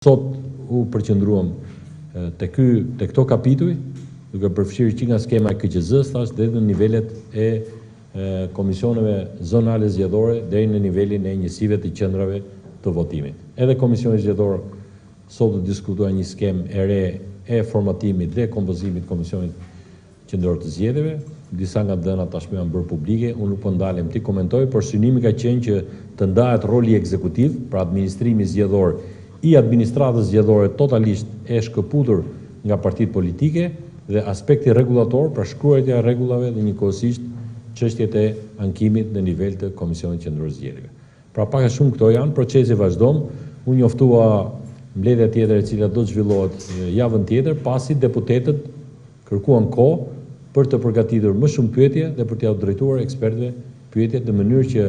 Sot u përqendruam te këto kapituj, duke përfshirë që nga skema e KQZ-s thash deri në nivelet e komisioneve zonale zgjedhore deri në nivelin e njësive të qendrave të votimit. Edhe Komisioni Zgjedhor sot do diskutojë një skemë e re e formatimit dhe kompozimit Komisionit Qendror të Zgjedhjeve. Disa nga dhënat tashmë janë bërë publike, unë nuk po ndalem ti komentoj, por synimi ka qenë që të ndahet roli ekzekutiv, pra administrimi zgjedhor i administratës zgjedhore totalisht e shkëputur nga partitë politike dhe aspekti rregullator, pra shkruajtja e rregullave dhe njëkohësisht çështjet e ankimit në nivel të Komisionit Qendror të Zgjedhjeve. Pra pak a shumë këto janë, procesi vazhdon. Unë njoftua mbledhja tjetër e cila do të zhvillohet javën tjetër, pasi deputetët kërkuan kohë për të përgatitur më shumë pyetje dhe për t'ia drejtuar ekspertëve pyetjet në mënyrë që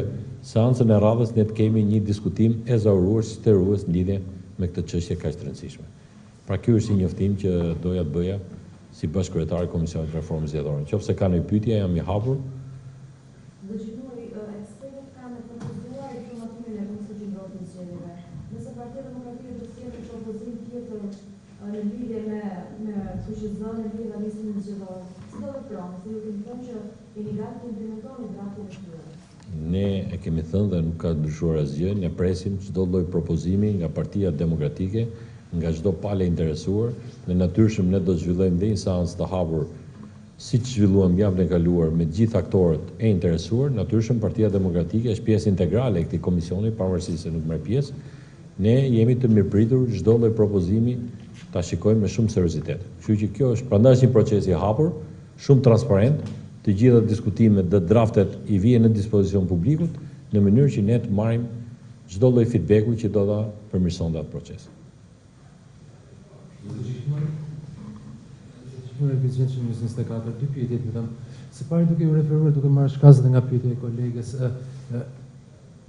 seancën e radhës ne të kemi një diskutim e zauruar, shterues në lidhje me këtë çështje kaq të rëndësishme. Pra ky është një njoftim që doja të bëja si bashkëkryetar i Komisionit Reformës Zgjedhore. Nëse ka ndonjë pyetje, jam i hapur. Ekspertët kanë propozuar informatimin e Komisionit Qendror të Zgjedhjeve. Nëse Partia Demokratike do të sjellë propozim tjetër në lidhje me KQZ-n, në lidhje me listimin zgjedhor, si do të pranë? Se ju kemi thënë që jeni gati të implementoni draftin e tyre. Ne e kemi thënë dhe nuk ka ndryshuar asgjë, ne presim çdo lloj propozimi nga Partia Demokratike, nga çdo palë interesuar, dhe natyrshëm ne do të zhvillojmë dhe një seancë të hapur siç zhvilluam javën e kaluar me gjithë aktorët e interesuar. Natyrshëm Partia Demokratike është pjesë integrale e këtij komisioni, pavarësisht se nuk merr pjesë. Ne jemi të mirëpritur çdo lloj propozimi ta shikojmë me shumë seriozitet. Kështu që kjo është prandaj një proces i hapur, shumë transparent. Të gjitha diskutimet dhe draftet i vijnë në dispozicion publikut në mënyrë që ne të marrim çdo lloj feedbacku që do ta përmirësonte atë proces. Dy pyetje vetëm. Së pari duke u referuar, duke marrë shkaz edhe nga pyetja e kolegës,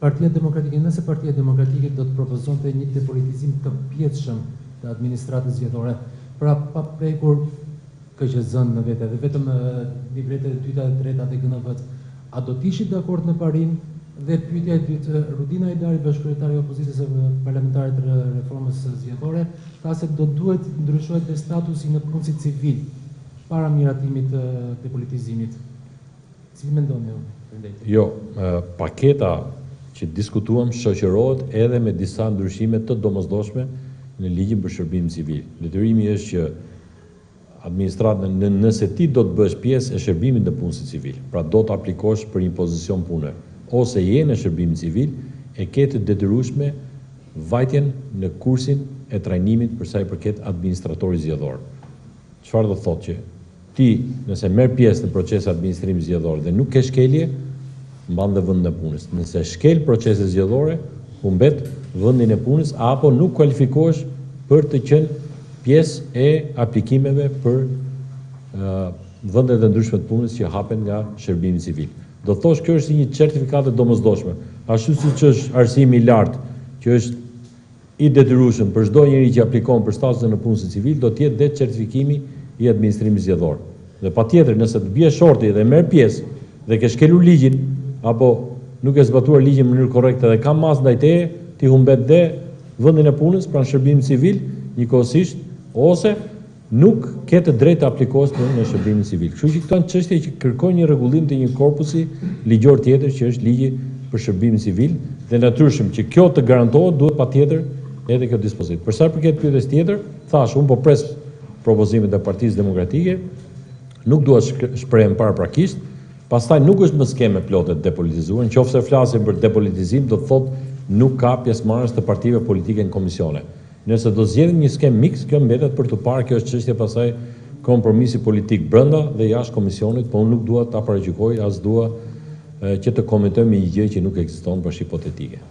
Partia Demokratike, nëse Partia Demokratike do të propozonte një depolitizim të pjetshëm të administratës zgjedhore, pra pa prekur KQZ-n në vete dhe vetëm nivelet e dyta dhe treta të GNV-t, a do të ishit dakord në parim? Dhe pyetja e dytë, Rudina Hajdari, bashkëkryetari i opozitës së parlamentarit të reformës zgjedhore, tha se do duhet ndryshohet dhe statusi në punësit civil para miratimit të depolitizimit. Si mendoni ju? Jo, paketa që diskutuam shoqërohet edhe me disa ndryshime të domosdoshme në ligjin për shërbimin civil. Detyrimi është që administratën, nëse ti do të bësh pjesë e shërbimit në punësit civil, pra do të aplikosh për një pozicion pune, ose je në shërbimin civil, e ke të detyrueshme vajtjen në kursin e trajnimit për sa i përket administratorit zgjedhor. Çfarë do thotë që ti, nëse merr pjesë në proces administrimit zgjedhor dhe nuk ke shkelje, mban dhe vendin e punës. Nëse shkel proceset zgjedhore, humbet vendin e punës apo nuk kualifikohesh për të qenë pjesë e aplikimeve për vendet e ndryshme të punës që hapen nga shërbimi civil. Do thosh kjo është një certifikat e domosdoshme, ashtu siç është arsimi i lartë që është i detyrueshëm për çdo njeri që aplikon për statusin e punës civil, do të jetë dhe certifikimi i administrimit zgjedhor. Dhe patjetër nëse të bie shorti dhe merr pjesë dhe ke shkelur ligjin apo nuk e zbatuar ligjin në mënyrë korrekte dhe ka mas ndaj teje, ti humbet dhe vendin e punës pranë shërbimit civil, njëkohësisht, ose nuk ke të drejtë të aplikosh në shërbimin civil. Kështu që këto janë çështje që kërkojnë një rregullim të një korpusi ligjor tjetër që është ligji për shërbimin civil, dhe natyrshëm që kjo të garantohet duhet patjetër edhe kjo dispozit. Për sa i përket pyetjes tjetër, thash unë po pres propozimet e Partisë Demokratike, nuk dua të shprehem paraprakisht, pastaj nuk është më skemë plotë depolitizuar, nëse flasim për depolitizim do të thotë nuk ka pjesëmarrës të partive politike në komisione. Nëse do zgjedhim një skemë miks, kjo mbetet për të parë, kjo është çështje pastaj kompromisi politik brenda dhe jashtë komisionit, po unë nuk dua ta paragjykoj, as dua që të komentoj një gjë që nuk ekziston, por është hipotetike.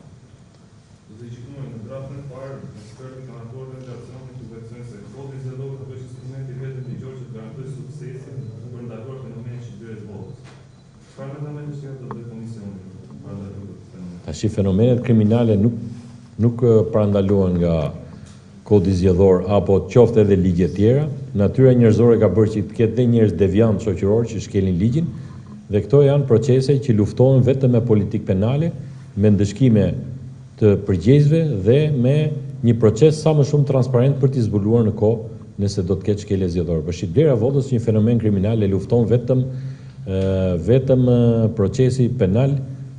Tashi fenomenet kriminale nuk parandalohen nga kodi zgjedhor apo qoftë edhe ligje tjera. Natyra njerëzore ka bërë që të ketë dhe njerëz deviant shoqëror që shkelin ligjin, dhe këto janë procese që luftohen vetëm me politikë penale, me ndëshkime të përgjegjësve dhe me një proces sa më shumë transparent për t'i zbuluar në kohë nëse do të ketë shkelje zgjedhore. Për shitblerja votës një fenomen kriminal e lufton vetëm procesi penal,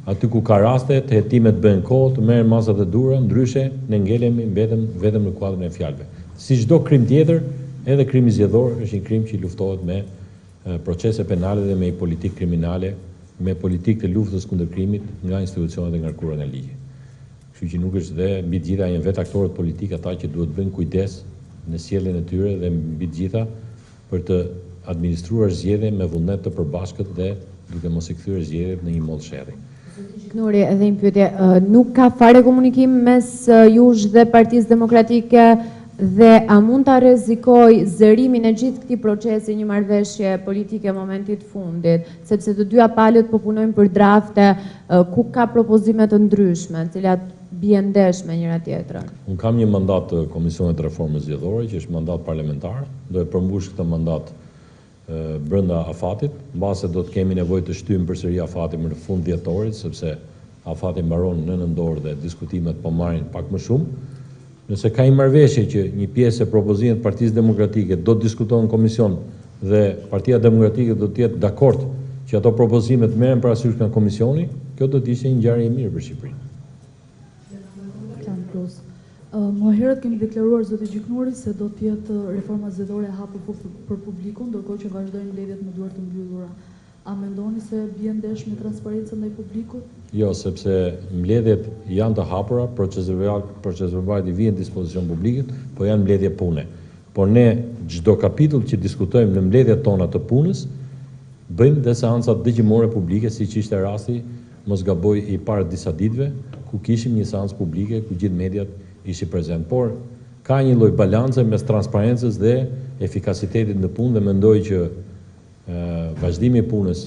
aty ku ka raste të hetimet bëhen kohë, të merren masat e dura, ndryshe ne ngelemi vetëm në kuadrin e fjalëve. Si çdo krim tjetër, edhe krimi zgjedhor është një krim që luftohet me procese penale dhe me një politikë kriminale, me politikë të luftës kundër krimit nga institucionet e ngarkuara nga ligji. Kështu që nuk është, dhe mbi të gjitha janë vetë aktorët politik ata që duhet bëjnë kujdes në sjelljen e tyre dhe mbi të gjitha për të administruar zgjedhje me vullnet të përbashkët dhe duke mos i kthyer zgjedhjet në një mod sherrri. Gjiknori, edhe një pyetje, nuk ka fare komunikim mes jush dhe Partisë Demokratike dhe a mund ta rrezikoj zërimin e gjithë këtij procesi një marrëveshje politike momentit fundit, sepse të dyja palët po punojnë për drafte ku ka propozime të ndryshme, të cilat bien ndesh me njëra tjetrën. Unë kam një mandat të Komisionit të Reformës Zgjedhore, që është mandat parlamentar, do e përmbush këtë mandat brenda afatit, mbase do të kemi nevojë të shtyjmë përsëri afatin në fund dhjetorit, sepse afati mbaron në nëntor dhe diskutimet po marrin pak më shumë. Nëse ka një marrëveshje që një pjesë e propozimit të Partisë Demokratike do të diskutohen në komision dhe Partia Demokratike do të jetë dakord që ato propozimet merren parasysh nga komisioni, kjo do të ishte një ngjarje e mirë për Shqipërinë. Më herët kemi deklaruar zoti Gjiknori se do të jetë reforma zgjedhore e hapur për publikun, ndërkohë që vazhdojnë mbledhjet me duar të mbyllura. A mendoni se bie ndesh me transparencën ndaj publikut? Jo, sepse mbledhjet janë të hapura, procesi i vjen në dispozicion publikut, po janë mbledhje pune. Por ne çdo kapitull që diskutojmë në mbledhjet tona të punës, bëjmë dhe seanca dëgjimore publike, siç ishte rasti, mos gaboj, i parë disa ditëve, ku kishim një seancë publike ku gjithë mediat ishin prezent. Por ka një lloj balance mes transparencës dhe efikasitetit në punë dhe mendoj që vazhdimi i punës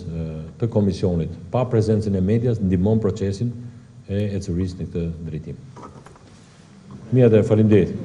të komisionit pa prezencën e medias ndihmon procesin e ecërisë në këtë drejtim. Mirë, faleminderit.